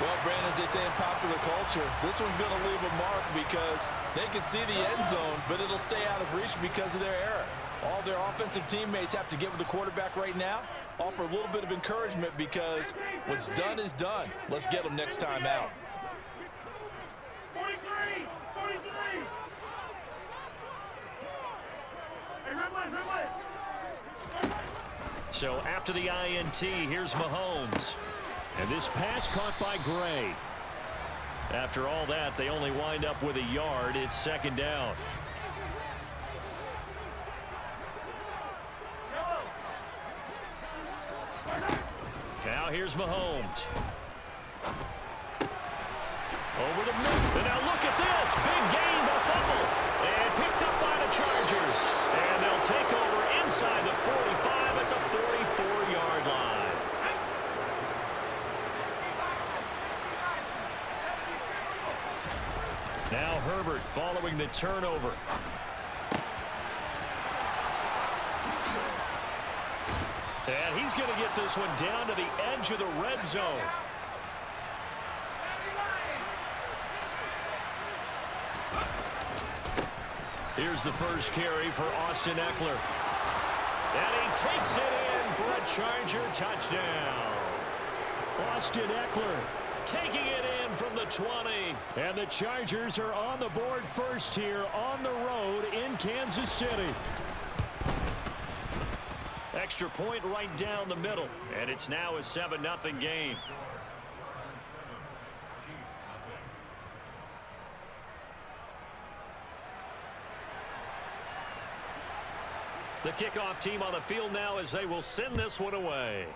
Well, Brandon, as they say in popular culture, this one's going to leave a mark because they can see the end zone, but it'll stay out of reach because of their error. All their offensive teammates have to get with the quarterback right now, offer a little bit of encouragement because what's done is done. Let's get them next time out. 43! 43! So after the INT, here's Mahomes. And this pass caught by Gray. After all that, they only wind up with a yard. It's second down. Now here's Mahomes. Over to Mick. And now look at this. Big gain, but a fumble. And picked up by the Chargers. And they'll take over inside the 45 at the 44-yard line. Now Herbert following the turnover. And he's going to get this one down to the edge of the red zone. Here's the first carry for Austin Eckler. And he takes it in for a Charger touchdown. Austin Eckler taking it in from the 20. And the Chargers are on the board first here on the road in Kansas City. Extra point right down the middle. And it's now a 7-0 game. The kickoff team on the field now as they will send this one away.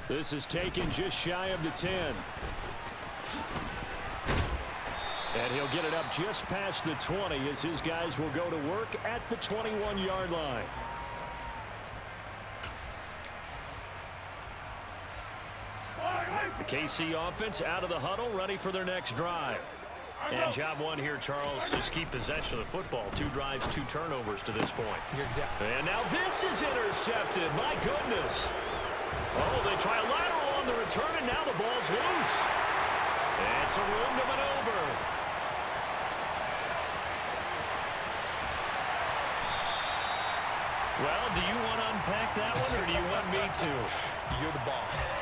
This is taken just shy of the 10. And he'll get it up just past the 20 as his guys will go to work at the 21-yard line. The KC offense out of the huddle, ready for their next drive. And job one here, Charles, just keep possession of the football. 2 drives, 2 turnovers to this point. You're exactly. And now this is intercepted. My goodness. Oh, they try a lateral on the return, and now the ball's loose. It's a room to maneuver. Well, do you want to unpack that one, or do you want me to? You're the boss.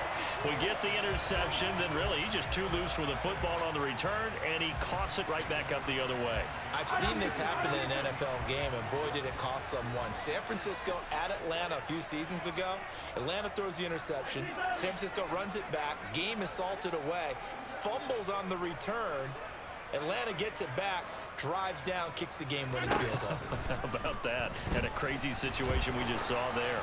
We get the interception, then really he's just too loose with the football on the return, and he coughs it right back up the other way. I've seen this happen in an NFL game, and boy, did it cost someone. San Francisco at Atlanta a few seasons ago. Atlanta throws the interception. San Francisco runs it back. Game is salted away. Fumbles on the return. Atlanta gets it back, drives down, kicks the game-winning field goal. How about that? And a crazy situation we just saw there.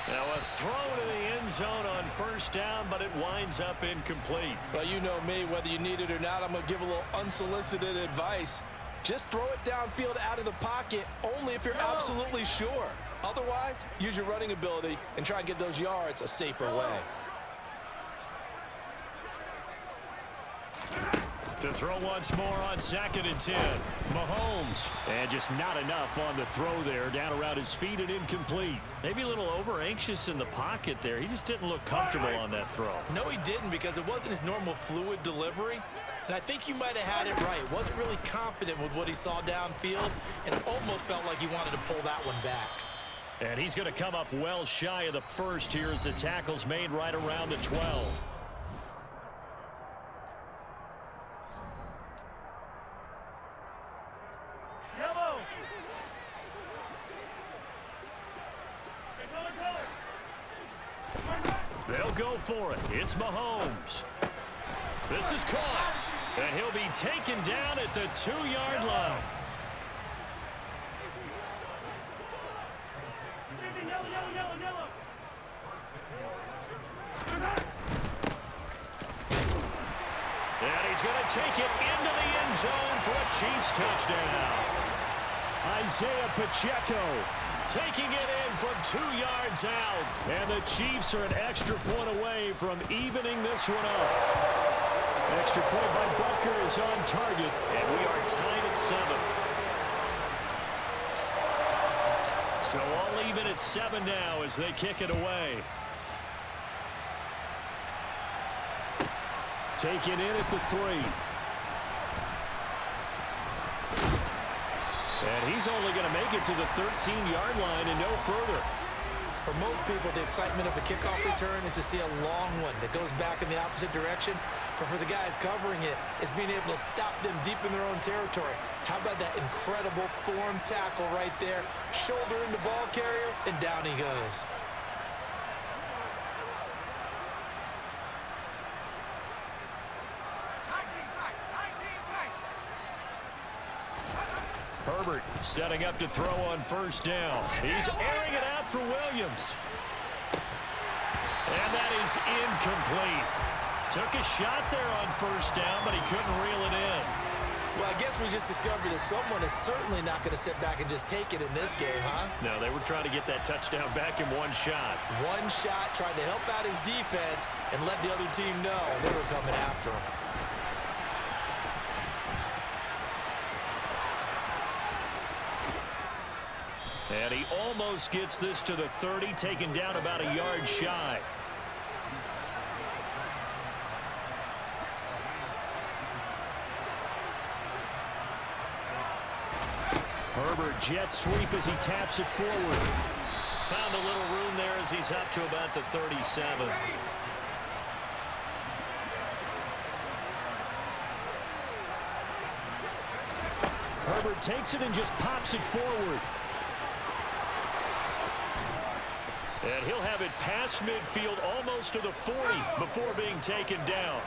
Now a throw to the end zone on first down, but it winds up incomplete. Well, you know me, whether you need it or not, I'm going to give a little unsolicited advice. Just throw it downfield out of the pocket only if you're absolutely sure. Otherwise, use your running ability and try and get those yards a safer way. To throw once more on 2nd and 10. Mahomes. And just not enough on the throw there. Down around his feet and incomplete. Maybe a little over-anxious in the pocket there. He just didn't look comfortable on that throw. No, he didn't, because it wasn't his normal fluid delivery. And I think you might have had it right. Wasn't really confident with what he saw downfield, and it almost felt like he wanted to pull that one back. And he's going to come up well shy of the first here as the tackle's made right around the 12. They'll go for it. It's Mahomes. This is caught. And he'll be taken down at the 2-yard line. And he's going to take it into the end zone for a Chiefs touchdown. Isaiah Pacheco taking it in from 2 yards out. And the Chiefs are an extra point away from evening this one up. Extra point by Butker is on target. And we are tied at 7. So all even at 7 now as they kick it away. taken in at the 3. And he's only going to make it to the 13-yard line and no further. For most people, the excitement of a kickoff return is to see a long one that goes back in the opposite direction. But for the guys covering it, it's being able to stop them deep in their own territory. How about that incredible form tackle right there? Shoulder into ball carrier, and down he goes. Herbert setting up to throw on first down. He's airing it out for Williams. And that is incomplete. Took a shot there on first down, but he couldn't reel it in. Well, I guess we just discovered that someone is certainly not going to sit back and just take it in this game, huh? No, they were trying to get that touchdown back in one shot. One shot, trying to help out his defense and let the other team know they were coming after him. And he almost gets this to the 30, taken down about a yard shy. Herbert jet sweep as he taps it forward. Found a little room there as he's up to about the 37. Herbert takes it and just pops it forward. And he'll have it past midfield almost to the 40 before being taken down.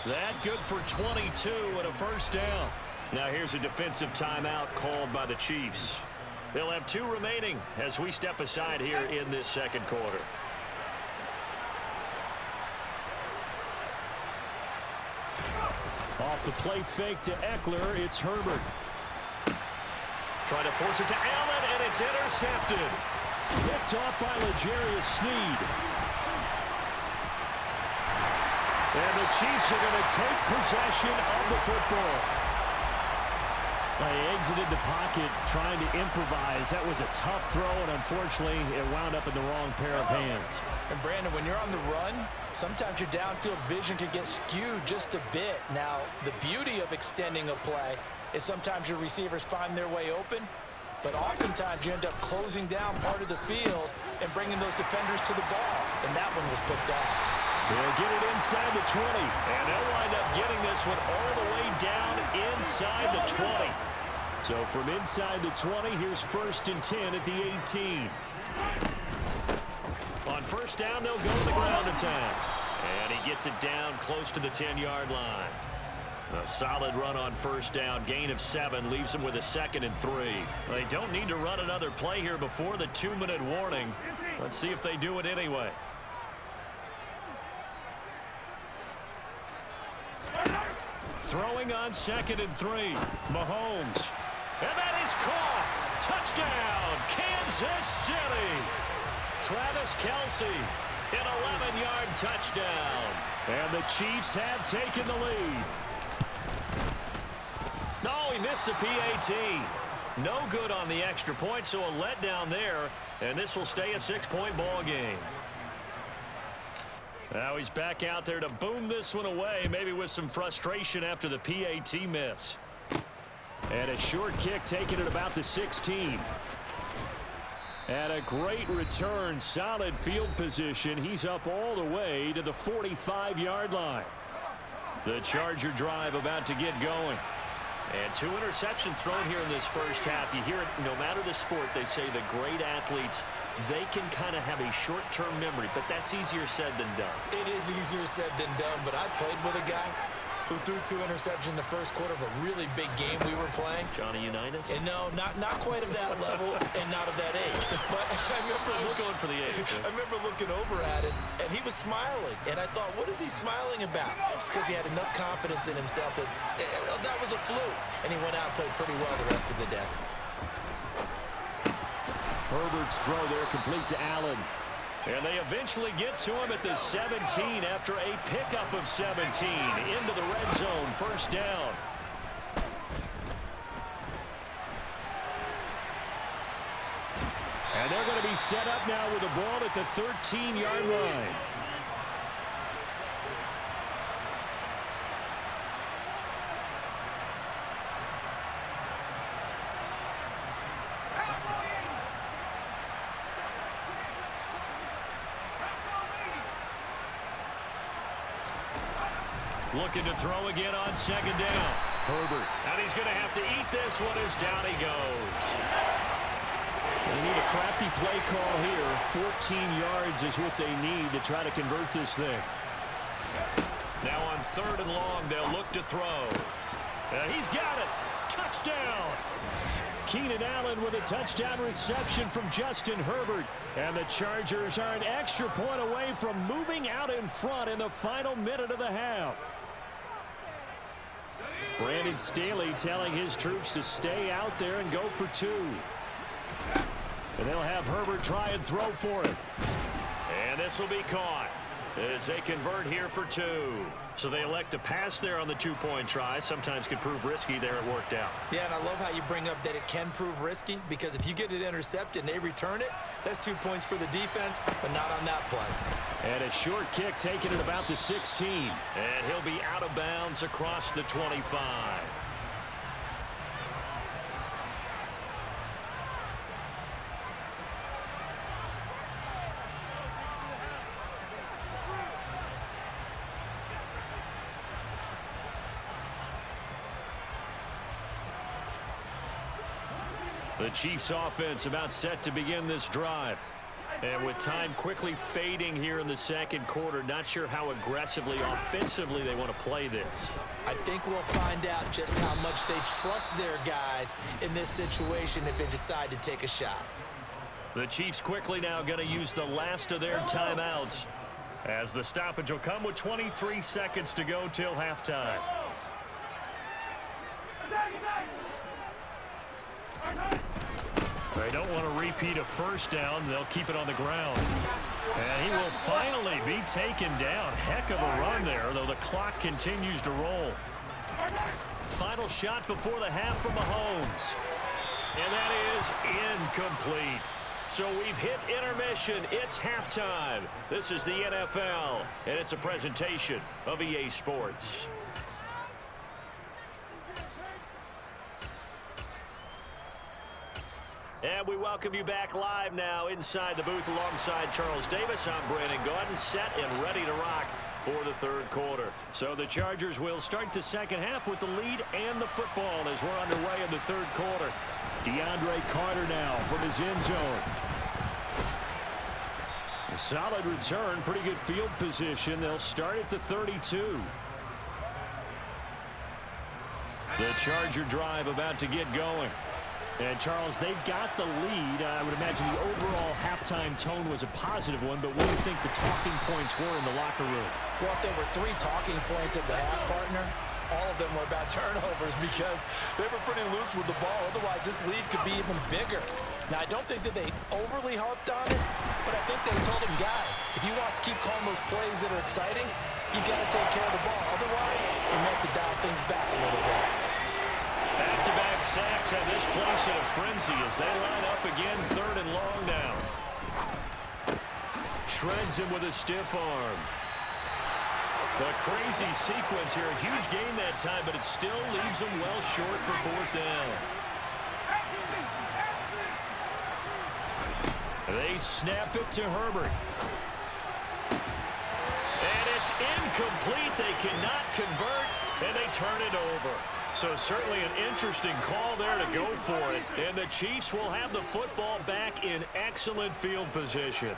That good for 22 and a first down. Now here's a defensive timeout called by the Chiefs. They'll have 2 remaining as we step aside here in this second quarter. Off the play fake to Eckler, it's Herbert. Trying to force it to Allen, and it's intercepted. Picked off by L'Jarius Sneed. And the Chiefs are going to take possession of the football. They exited the pocket trying to improvise. That was a tough throw, and unfortunately, it wound up in the wrong pair of hands. And Brandon, when you're on the run, sometimes your downfield vision can get skewed just a bit. Now, the beauty of extending a play is sometimes your receivers find their way open, but oftentimes you end up closing down part of the field and bringing those defenders to the ball, and that one was picked off. They'll get it inside the 20, and they'll wind up getting this one all the way down inside the 20. So from inside the 20, here's 1st and 10 at the 18. On first down, they'll go to the ground attack. And he gets it down close to the 10-yard line. A solid run on first down. Gain of 7 leaves him with a 2nd and 3. They don't need to run another play here before the 2-minute warning. Let's see if they do it anyway. Throwing on 2nd and 3. Mahomes. And that is caught. Touchdown, Kansas City. Travis Kelce, an 11-yard touchdown. And the Chiefs have taken the lead. No, he missed the PAT. No good on the extra point, so a letdown there. And this will stay a 6-point ball game. Now he's back out there to boom this one away, maybe with some frustration after the PAT miss. And a short kick taken at about the 16. And a great return, solid field position. He's up all the way to the 45-yard line. The Charger drive about to get going. And 2 interceptions thrown here in this first half. You hear it, no matter the sport, they say the great athletes, they can kind of have a short-term memory, but that's easier said than done. It is easier said than done, but I played with a guy who threw 2 interceptions in the first quarter of a really big game we were playing. Johnny Unitas? And no, not quite of that level and not of that age. But I was going for the age. I remember looking over at it, and he was smiling. And I thought, what is he smiling about? It's because he had enough confidence in himself that that was a fluke. And he went out and played pretty well the rest of the day. Herbert's throw there complete to Allen. And they eventually get to him at the 17 after a pickup of 17 into the red zone, first down. And they're going to be set up now with the ball at the 13-yard line. Looking to throw again on second down. Herbert. And he's going to have to eat this one as down he goes. They need a crafty play call here. 14 yards is what they need to try to convert this thing. Now on 3rd and long, they'll look to throw. And he's got it. Touchdown. Keenan Allen with a touchdown reception from Justin Herbert. And the Chargers are an extra point away from moving out in front in the final minute of the half. Brandon Staley telling his troops to stay out there and go for 2. And they'll have Herbert try and throw for it. And this will be caught as they convert here for 2. So they elect to pass there on the 2-point try. Sometimes could prove risky. There it worked out. Yeah, and I love how you bring up that it can prove risky, because if you get it intercepted and they return it, that's 2 points for the defense, but not on that play. And a short kick taken at about the 16. And he'll be out of bounds across the 25. The Chiefs offense about set to begin this drive. And with time quickly fading here in the second quarter, not sure how aggressively, offensively they want to play this. I think we'll find out just how much they trust their guys in this situation if they decide to take a shot. The Chiefs quickly now going to use the last of their timeouts, as the stoppage will come with 23 seconds to go till halftime. They don't want to repeat a first down. They'll keep it on the ground. And he will finally be taken down. Heck of a run there, though the clock continues to roll. Final shot before the half from Mahomes. And that is incomplete. So we've hit intermission. It's halftime. This is the NFL, and it's a presentation of EA Sports. And we welcome you back live now inside the booth alongside Charles Davis. I'm Brandon Gaudin, set and ready to rock for the third quarter. So the Chargers will start the second half with the lead and the football as we're underway in the third quarter. DeAndre Carter now from his end zone. A solid return, pretty good field position. They'll start at the 32. The Charger drive about to get going. And, Charles, they've got the lead. I would imagine the overall halftime tone was a positive one, but what do you think the talking points were in the locker room? Well, if there were 3 talking points at the half, partner, all of them were about turnovers because they were pretty loose with the ball. Otherwise, this lead could be even bigger. Now, I don't think that they overly harped on it, but I think they told them, guys, if you want to keep calling those plays that are exciting, you got to take care of the ball. Otherwise, you may have to dial things back a little bit. Back-to-back sacks have this place in a frenzy as they line up again, 3rd and long now. Shreds him with a stiff arm. A crazy sequence here. A huge gain that time, but it still leaves them well short for 4th down. They snap it to Herbert. And it's incomplete. They cannot convert, and they turn it over. So certainly an interesting call there to go for it. And the Chiefs will have the football back in excellent field position.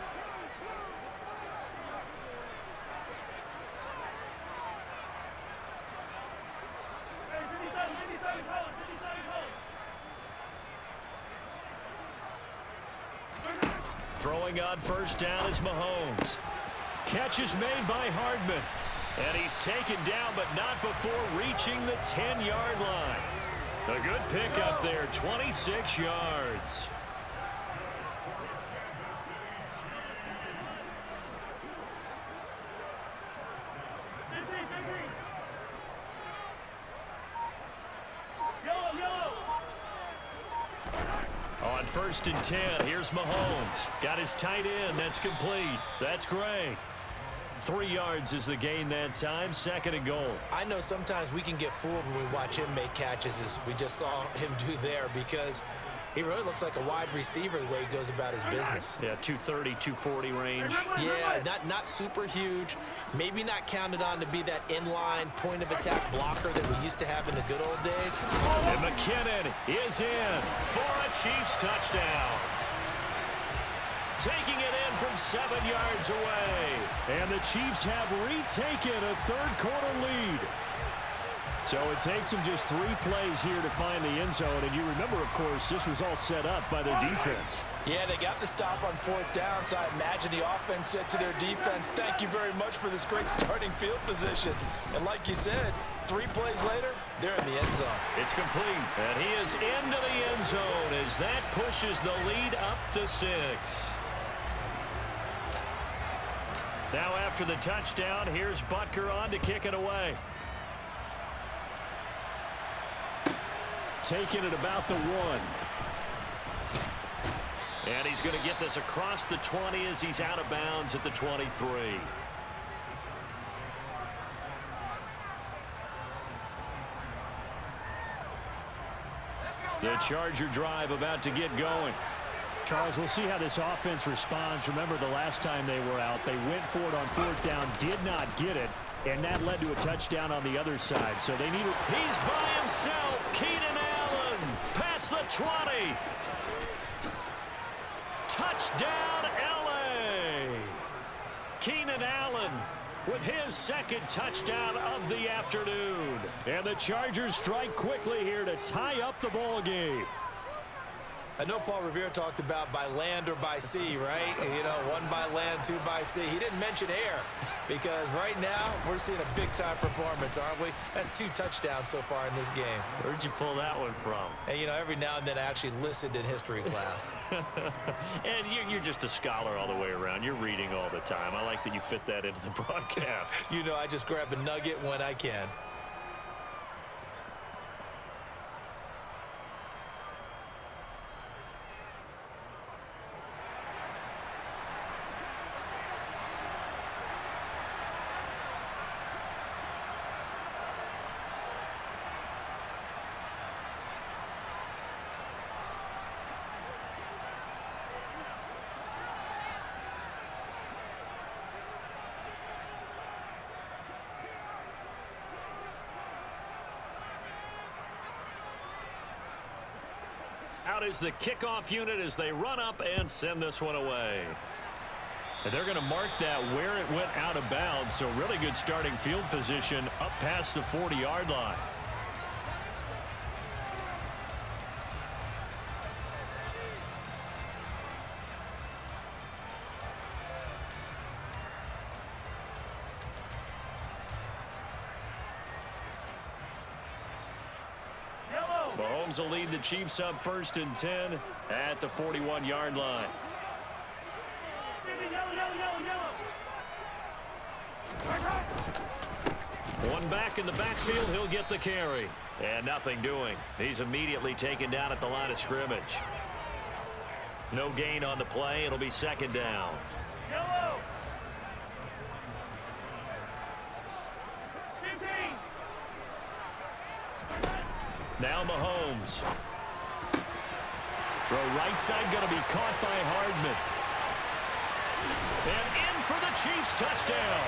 Throwing on 1st down is Mahomes. Catch is made by Hardman. And he's taken down, but not before reaching the 10-yard line. A good pickup there, 26 yards. On 1st and 10, here's Mahomes. Got his tight end. That's complete. That's Gray. 3 yards is the gain that time. 2nd and goal. I know sometimes we can get fooled when we watch him make catches, as we just saw him do there, because He really looks like a wide receiver the way he goes about his business. Yeah, 230, 240 range. Yeah, not super huge. Maybe not counted on to be that inline point-of-attack blocker that we used to have in the good old days. And McKinnon is in for a Chiefs touchdown. Taking it in from 7 yards away. And the Chiefs have retaken a third-quarter lead. So it takes them just 3 plays here to find the end zone. And you remember, of course, this was all set up by their defense. Yeah, they got the stop on 4th down, so I imagine the offense said to their defense, thank you very much for this great starting field position. And like you said, 3 plays later, they're in the end zone. It's complete, and he is into the end zone as that pushes the lead up to 6. Now after the touchdown, here's Butker on to kick it away. Taking it about the 1. And he's going to get this across the 20 as he's out of bounds at the 23. The Charger drive about to get going. Charles, we'll see how this offense responds. Remember the last time they were out, they went for it on 4th down, did not get it, and that led to a touchdown on the other side. So they need it. He's by himself. Keenan Allen past the 20. Touchdown, L.A. Keenan Allen with his 2nd touchdown of the afternoon. And the Chargers strike quickly here to tie up the ball game. I know Paul Revere talked about by land or by sea, right? You know, 1 by land, 2 by sea. He didn't mention air because right now we're seeing a big-time performance, aren't we? That's 2 touchdowns so far in this game. Where'd you pull that one from? And, you know, every now and then I actually listened in history class. And you're just a scholar all the way around. You're reading all the time. I like that you fit that into the broadcast. You know, I just grab a nugget when I can. Out is the kickoff unit as they run up and send this one away. And they're going to mark that where it went out of bounds, so really good starting field position up past the 40-yard line. Mahomes will lead the Chiefs up 1st and 10 at the 41-yard line. One back in the backfield, he'll get the carry. And nothing doing. He's immediately taken down at the line of scrimmage. No gain on the play. It'll be 2nd down. Now Mahomes. Throw right side, going to be caught by Hardman. And in for the Chiefs touchdown.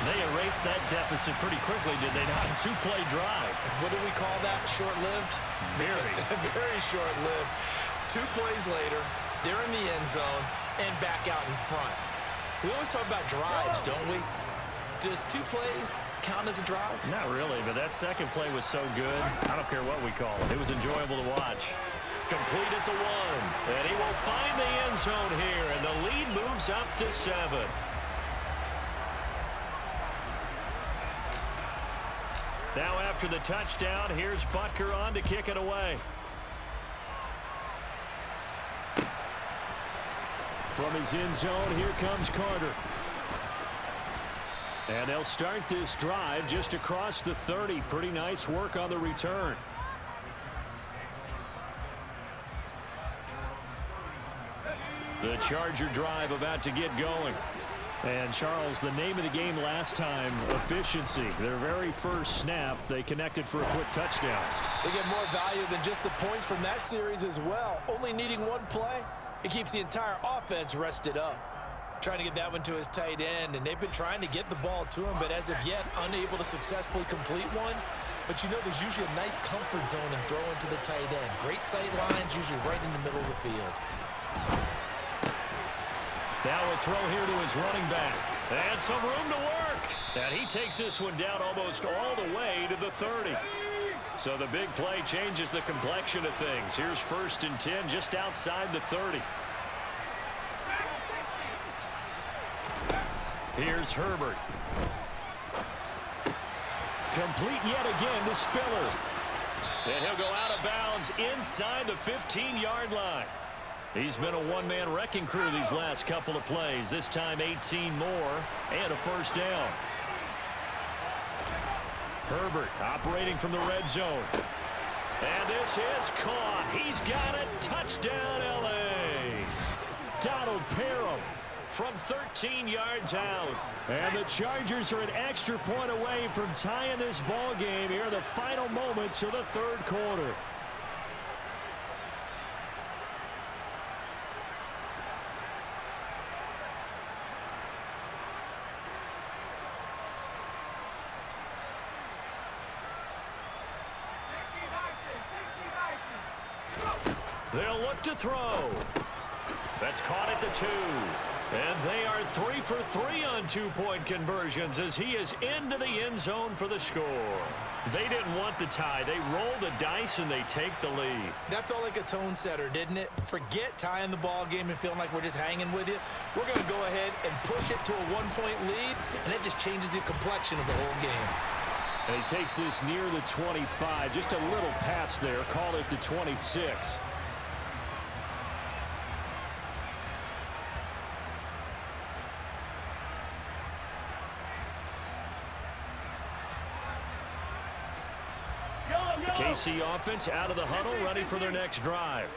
They erased that deficit pretty quickly, did they not? A 2-play drive. What do we call that? Short-lived? Very. Very short-lived. 2 plays later, they're in the end zone and back out in front. We always talk about drives, don't we? Does 2 plays count as a drive? Not really, but that 2nd play was so good. I don't care what we call it. It was enjoyable to watch. Complete at the 1. And he will find the end zone here, and the lead moves up to 7. Now after the touchdown, here's Butker on to kick it away. From his end zone, here comes Carter. And they'll start this drive just across the 30. Pretty nice work on the return. The Charger drive about to get going. And, Charles, the name of the game last time, efficiency. Their very first snap, they connected for a quick touchdown. They get more value than just the points from that series as well. Only needing one play, it keeps the entire offense rested up. Trying to get that one to his tight end, and they've been trying to get the ball to him, but as of yet, unable to successfully complete one. But you know there's usually a nice comfort zone in throwing to the tight end. Great sight lines, usually right in the middle of the field. Now a throw here to his running back. And some room to work. And he takes this one down almost all the way to the 30. So the big play changes the complexion of things. Here's 1st and 10 just outside the 30. Here's Herbert. Complete yet again to Spiller. And he'll go out of bounds inside the 15-yard line. He's been a one-man wrecking crew these last couple of plays. This time 18 more and a first down. Herbert operating from the red zone. And this is caught. He's got it. Touchdown, L.A. Donald Parham from 13 yards out. And the Chargers are an extra point away from tying this ball game here in the final moments of the third quarter. They'll look to throw. That's caught at the 2. And they are 3 for 3 on two-point conversions as he is into the end zone for the score. They didn't want the tie. They roll the dice and they take the lead. That felt like a tone setter, didn't it? Forget tying the ball game and feeling like we're just hanging with you. We're going to go ahead and push it to a one-point lead, and that just changes the complexion of the whole game. And he takes this near the 25. Just a little pass there. Call it the 26. KC offense out of the huddle, ready for their next drive.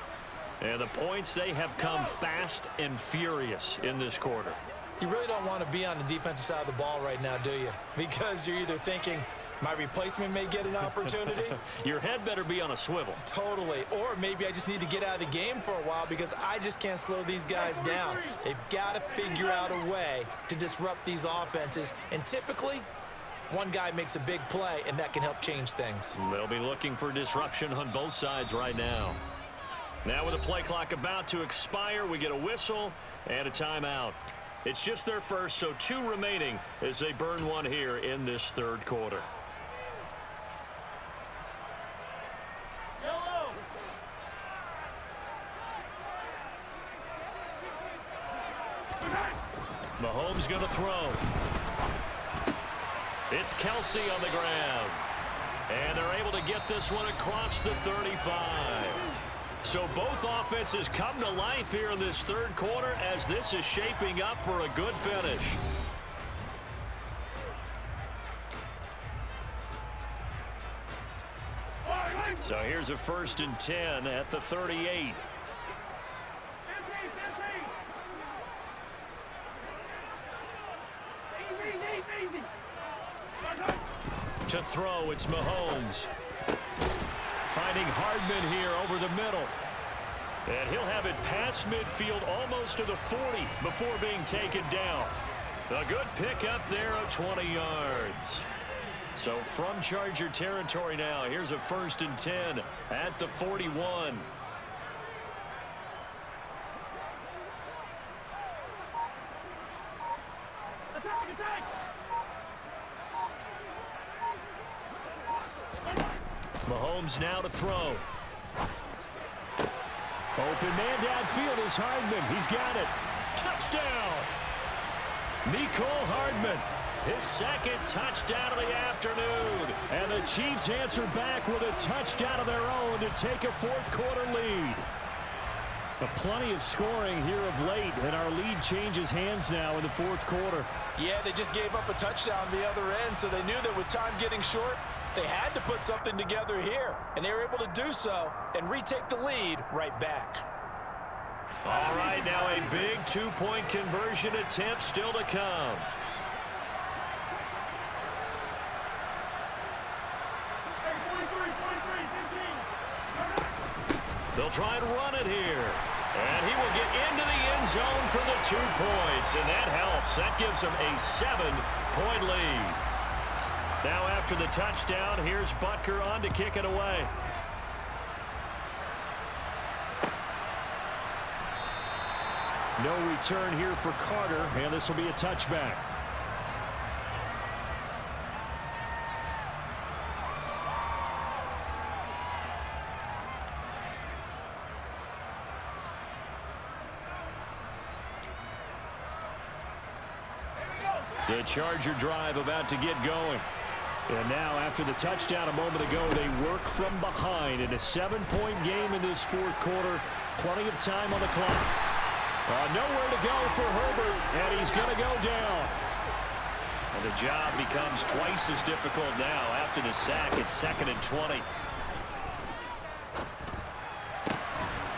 And the points, they have come fast and furious in this quarter. You really don't want to be on the defensive side of the ball right now, do you? Because you're either thinking, my replacement may get an opportunity. Your head better be on a swivel. Totally. Or maybe I just need to get out of the game for a while because I just can't slow these guys down. They've got to figure out a way to disrupt these offenses. And typically, one guy makes a big play, and that can help change things. They'll be looking for disruption on both sides right now. Now with the play clock about to expire, we get a whistle and a timeout. It's just their first, so 2 remaining as they burn one here in this third quarter. Mahomes going to throw. It's Kelsey on the ground. And they're able to get this one across the 35. So both offenses come to life here in this third quarter as this is shaping up for a good finish. So here's a 1st and 10 at the 38. To throw, it's Mahomes. Finding Hardman here over the middle. And he'll have it past midfield almost to the 40 before being taken down. A good pickup there of 20 yards. So from Charger territory now, here's a 1st and 10 at the 41. Mahomes now to throw. Open man downfield is Hardman. He's got it. Touchdown! Mecole Hardman. His second touchdown of the afternoon. And the Chiefs answer back with a touchdown of their own to take a fourth quarter lead. Plenty of scoring here of late, and our lead changes hands now in the fourth quarter. Yeah, they just gave up a touchdown on the other end, so they knew that with time getting short, they had to put something together here, and they were able to do so and retake the lead right back. All right, now a big two-point conversion attempt still to come. try and run it here. And he will get into the end zone for the 2 points, and that helps. That gives him a 7-point lead. Now after the touchdown, here's Butker on to kick it away. No return here for Carter, and this will be a touchback. The Charger drive about to get going. And now after the touchdown a moment ago, they work from behind in a 7-point game in this 4th quarter. Plenty of time on the clock. Nowhere to go for Herbert, and he's going to go down. And the job becomes twice as difficult now after the sack. It's 2nd and 20.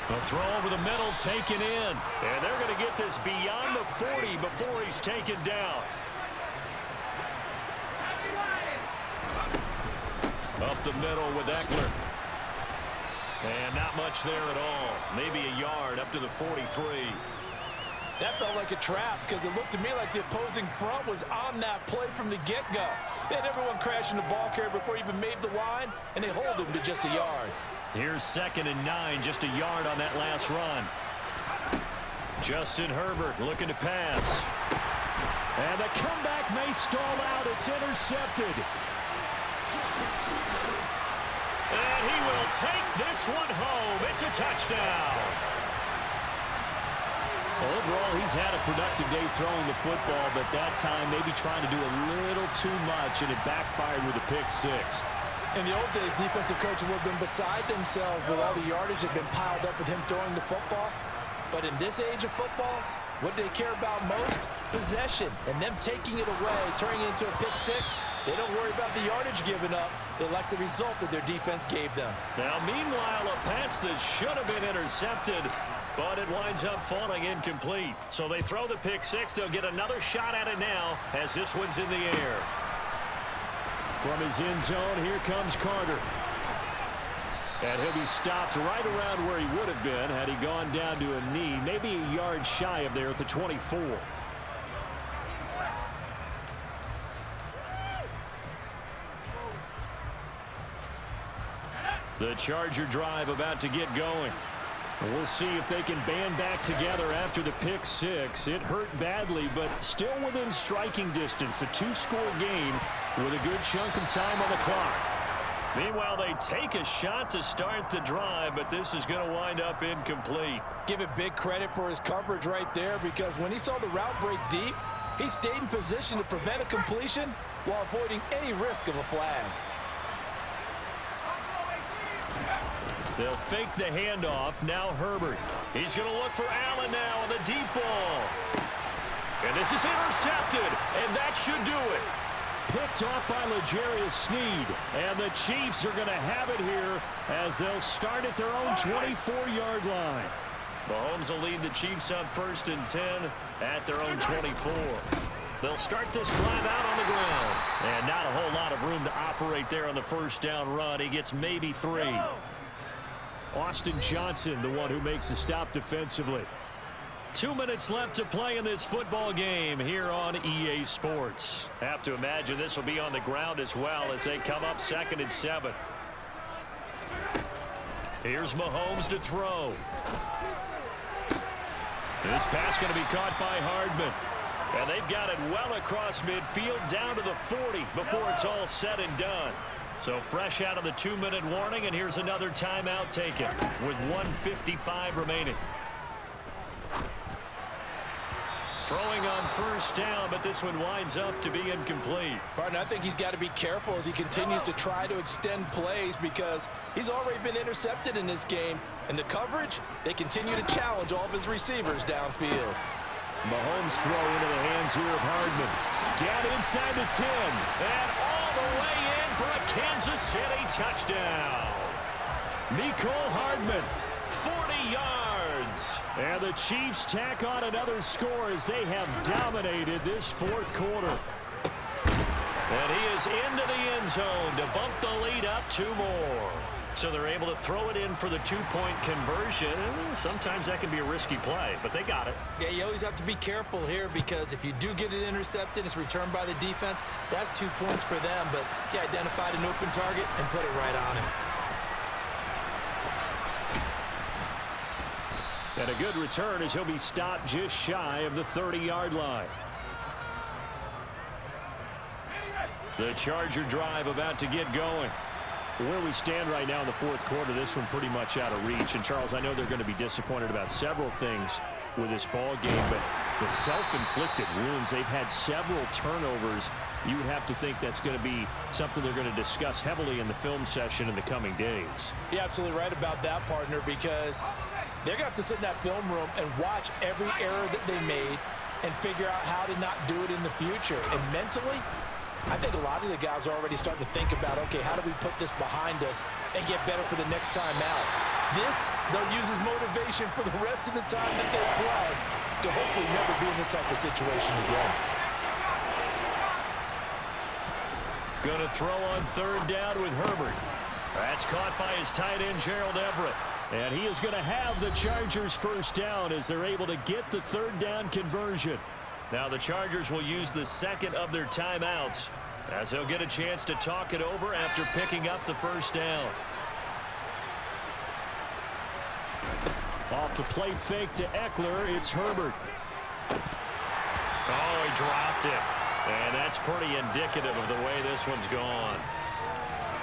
A throw over the middle taken in. And they're going to get this beyond the 40 before he's taken down. Up the middle with Eckler. And not much there at all. Maybe a yard up to the 43. That felt like a trap because it looked to me like the opposing front was on that play from the get-go. They had everyone crashing the ball carrier before he even made the line, and they hold him to just a yard. Here's 2nd and 9, just a yard on that last run. Justin Herbert looking to pass. And the comeback may stall out. It's intercepted. And he will take this one home. It's a touchdown. Well, overall, he's had a productive day throwing the football, but that time maybe trying to do a little too much, and it backfired with a pick 6. In the old days, defensive coaches would have been beside themselves with all the yardage that had been piled up with him throwing the football. But in this age of football, what they care about most? Possession. And them taking it away, turning it into a pick 6. They don't worry about the yardage given up. They like the result that their defense gave them. Now, meanwhile, a pass that should have been intercepted, but it winds up falling incomplete. So they throw the pick 6. They'll get another shot at it now as this one's in the air. From his end zone, here comes Carter. And he'll be stopped right around where he would have been had he gone down to a knee, maybe a yard shy of there at the 24. The Charger drive about to get going. We'll see if they can band back together after the pick 6. It hurt badly, but still within striking distance. A 2-score game with a good chunk of time on the clock. Meanwhile, they take a shot to start the drive, but this is going to wind up incomplete. Give it big credit for his coverage right there, because when he saw the route break deep, he stayed in position to prevent a completion while avoiding any risk of a flag. They'll fake the handoff. Now Herbert. He's going to look for Allen now on the deep ball. And this is intercepted, and that should do it. Picked off by L'Jarius Sneed. And the Chiefs are going to have it here as they'll start at their own 24-yard line. Mahomes will lead the Chiefs on 1st and 10 at their own 24. They'll start this drive out on the ground. And not a whole lot of room to operate there on the first down run. He gets maybe 3. Austin Johnson, the one who makes the stop defensively. 2 minutes left to play in this football game here on EA Sports. Have to imagine this will be on the ground as well as they come up 2nd and 7. Here's Mahomes to throw. This pass going to be caught by Hardman. And they've got it well across midfield down to the 40 before it's all said and done. So fresh out of the 2-minute warning, and here's another timeout taken with 1:55 remaining. Throwing on first down, but this one winds up to be incomplete. Partner, I think he's got to be careful as he continues to try to extend plays because he's already been intercepted in this game. And the coverage, they continue to challenge all of his receivers downfield. Mahomes throw into the hands here of Hardman. Down inside the 10. And all the way in for a Kansas City touchdown. Mecole Hardman. 40 yards. And the Chiefs tack on another score as they have dominated this 4th quarter. And he is into the end zone to bump the lead up 2 more. So they're able to throw it in for the two-point conversion. Sometimes that can be a risky play, but they got it. Yeah, you always have to be careful here because if you do get it intercepted, it's returned by the defense. That's 2 points for them, but he identified an open target and put it right on him. And a good return as he'll be stopped just shy of the 30-yard line. The Charger drive about to get going. Where we stand right now in the fourth quarter, this one pretty much out of reach. And, Charles, I know they're going to be disappointed about several things with this ball game, but the self-inflicted wounds, they've had several turnovers. You would have to think that's going to be something they're going to discuss heavily in the film session in the coming days. You're absolutely right about that, partner, because they're going to have to sit in that film room and watch every error that they made and figure out how to not do it in the future. And mentally, I think a lot of the guys are already starting to think about, okay, how do we put this behind us and get better for the next time out? This, they'll use as motivation for the rest of the time that they play to hopefully never be in this type of situation again. Going to throw on third down with Herbert. That's caught by his tight end, Gerald Everett. And he is going to have the Chargers first down as they're able to get the third down conversion. Now the Chargers will use the second of their timeouts as they'll get a chance to talk it over after picking up the first down. Off the play fake to Eckler, it's Herbert. Oh, he dropped it. And that's pretty indicative of the way this one's gone.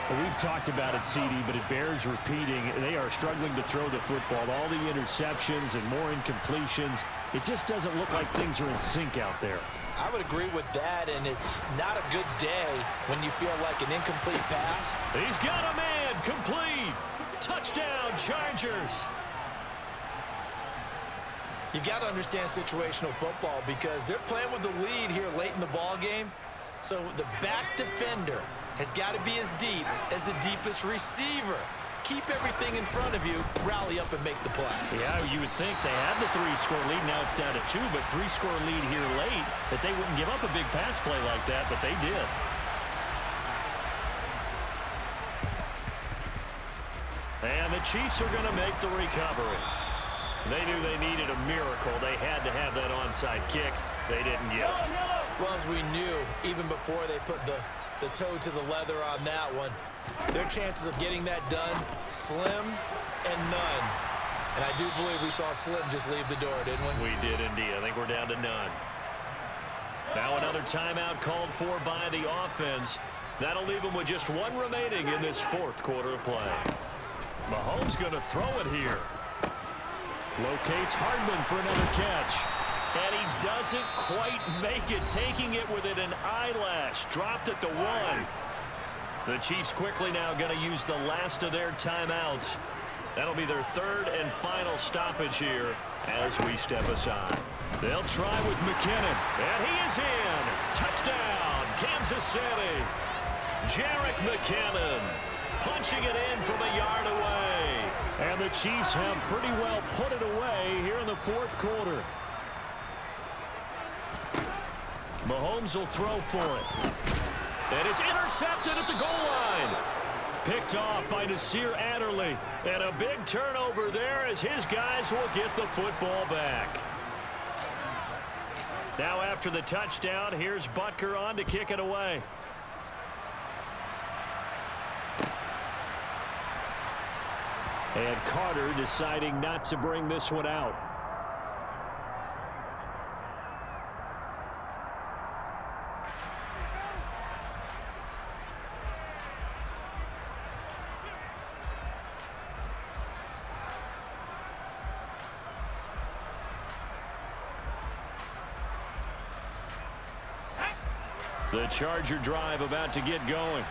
Well, we've talked about it, CD, but it bears repeating. They are struggling to throw the football. All the interceptions and more incompletions. It just doesn't look like things are in sync out there. I would agree with that, and it's not a good day when you feel like an incomplete pass. He's got a man, complete. Touchdown, Chargers. You've got to understand situational football because they're playing with the lead here late in the ball game. So the back defender has got to be as deep as the deepest receiver. Keep everything in front of you, rally up and make the play. Yeah, you would think they had the 3-score lead. Now it's down to 2, but 3-score lead here late, that they wouldn't give up a big pass play like that, but they did. And the Chiefs are going to make the recovery. They knew they needed a miracle. They had to have that onside kick. They didn't get it. Well, as we knew, even before they put the toe to the leather on that one, their chances of getting that done, slim and none. And I do believe we saw Slim just leave the door, didn't we? We did indeed. I think we're down to none. Now another timeout called for by the offense. That'll leave them with just one remaining in this fourth quarter of play. Mahomes going to throw it here. Locates Hardman for another catch. And he doesn't quite make it, taking it within an eyelash. Dropped at the 1. The Chiefs quickly now going to use the last of their timeouts. That'll be their third and final stoppage here as we step aside. They'll try with McKinnon. And he is in. Touchdown, Kansas City. Jerick McKinnon punching it in from a yard away. And the Chiefs have pretty well put it away here in the fourth quarter. Mahomes will throw for it. And it's intercepted at the goal line. Picked off by Nasir Adderley. And a big turnover there as his guys will get the football back. Now after the touchdown, here's Butker on to kick it away. And Carter deciding not to bring this one out. The Charger drive about to get going.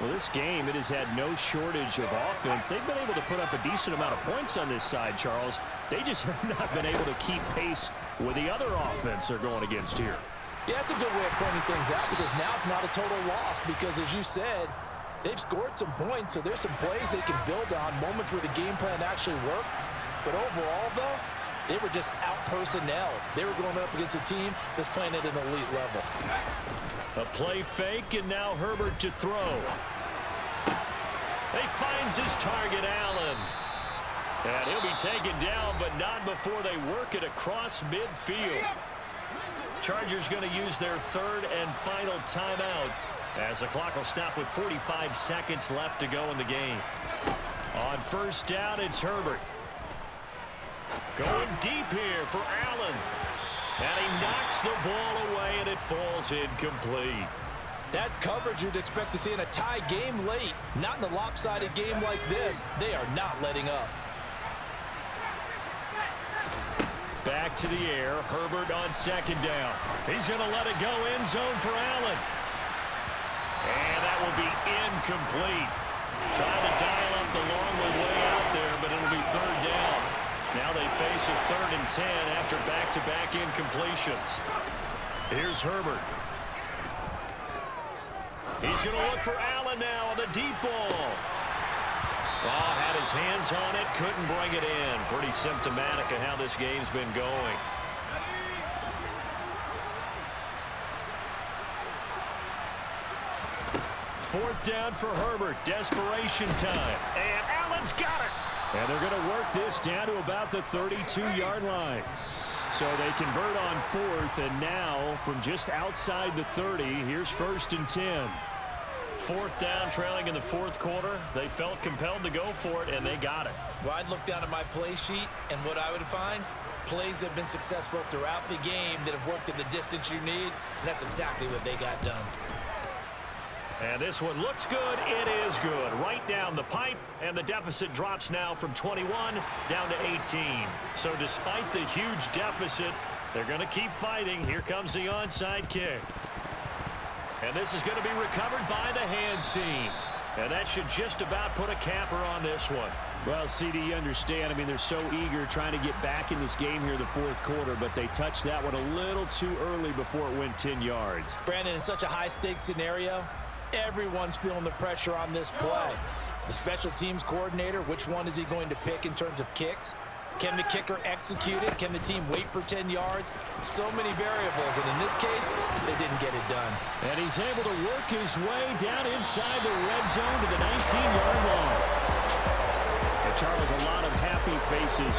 Well, this game, it has had no shortage of offense. They've been able to put up a decent amount of points on this side, Charles. They just have not been able to keep pace with the other offense they're going against here. Yeah, that's a good way of pointing things out because now it's not a total loss because, as you said, they've scored some points, so there's some plays they can build on, moments where the game plan actually worked. But overall, though, they were just out-personnel. They were going up against a team that's playing at an elite level. A play fake, and now Herbert to throw. He finds his target, Allen. And he'll be taken down, but not before they work it across midfield. Chargers going to use their third and final timeout as the clock will stop with 45 seconds left to go in the game. On first down, it's Herbert. Going deep here for Allen. And he knocks the ball away, and it falls incomplete. That's coverage you'd expect to see in a tie game late. Not in a lopsided game like this. They are not letting up. Back to the air. Herbert on second down. He's going to let it go end zone for Allen. And that will be incomplete. Trying to dial up the long way out there, but it'll be third down. Now they face a 3rd and 10 after back-to-back incompletions. Here's Herbert. He's going to look for Allen now on the deep ball. Oh, had his hands on it, couldn't bring it in. Pretty symptomatic of how this game's been going. Fourth down for Herbert. Desperation time. And Allen's got it. And they're going to work this down to about the 32-yard line. So they convert on fourth, and now from just outside the 30, here's 1st and 10. Fourth down, trailing in the fourth quarter. They felt compelled to go for it, and they got it. Well, I'd look down at my play sheet, and what I would find, plays have been successful throughout the game that have worked at the distance you need, and that's exactly what they got done. And this one looks good. It is good. Right down the pipe, and the deficit drops now from 21 down to 18. So despite the huge deficit, they're going to keep fighting. Here comes the onside kick. And this is going to be recovered by the hands team. And that should just about put a capper on this one. Well, CD, you understand. I mean, they're so eager trying to get back in this game here the fourth quarter, but they touched that one a little too early before it went 10 yards. Brandon, in such a high-stakes scenario, everyone's feeling the pressure on this play. The special teams coordinator, which one is he going to pick in terms of kicks? Can the kicker execute it? Can the team wait for 10 yards? So many variables, and in this case, they didn't get it done. And he's able to work his way down inside the red zone to the 19-yard line. And Charles, a lot of happy faces